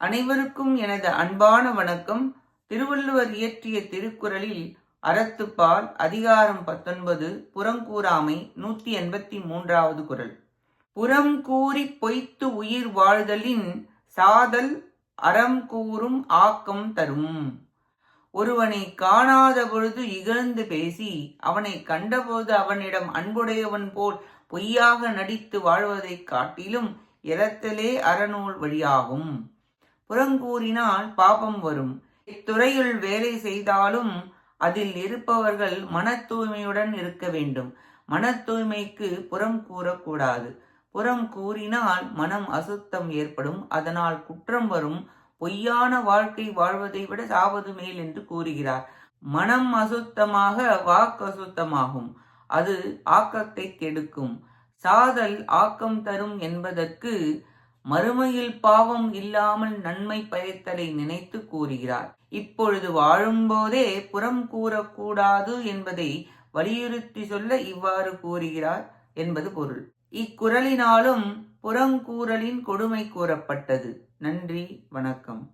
அனைவருக்கும் எனது அன்பான வணக்கம். திருவள்ளுவர் இயற்றிய திருக்குறளில் அறத்துப்பால் அதிகாரம் 19 புறங்கூறாமை 183வது குறள். புறம் கூறி பொய்த்து உயிர் வாழ்தலின் சாதல் அறம் கூறும் ஆக்கம் தரும். ஒருவனை காணாத பொழுது இகழ்ந்து பேசி அவனை கண்டபோது அவனிடம் அன்புடையவன் போல் பொய்யாக நடித்து வாழ்வதைக் காட்டிலும் இரத்தலே அறநூல் வழியாகும். புறங்கூறினால் பாபம் வரும். இத்துறையில் வேலை செய்தாலும் அதில் இருப்பவர்கள் மன தூய்மையுடன் இருக்க வேண்டும். மன தூய்மைக்கு புறம் கூறக்கூடாது. புறம் கூறினால் மனம் அசுத்தம் ஏற்படும். அதனால் குற்றம் வரும். பொய்யான வாழ்க்கை வாழ்வதை விட சாவது மேல் என்று கூறுகிறார். மனம் அசுத்தமாக வாக்கு அசுத்தமாகும். அது ஆக்கத்தை கெடுக்கும். சாதல் ஆக்கம் தரும் என்பதற்கு மறுமையில் பாவம் இல்லாமல் நன்மை பயத்தலை நினைத்து கூறுகிறார். இப்பொழுது வாழும்போதே புறம் கூறக்கூடாது என்பதை வலியுறுத்தி சொல்ல இவ்வாறு கூறுகிறார் என்பது பொருள். இக்குறளினாலும் புறங்கூறலின் கொடுமை கூறப்பட்டது. நன்றி, வணக்கம்.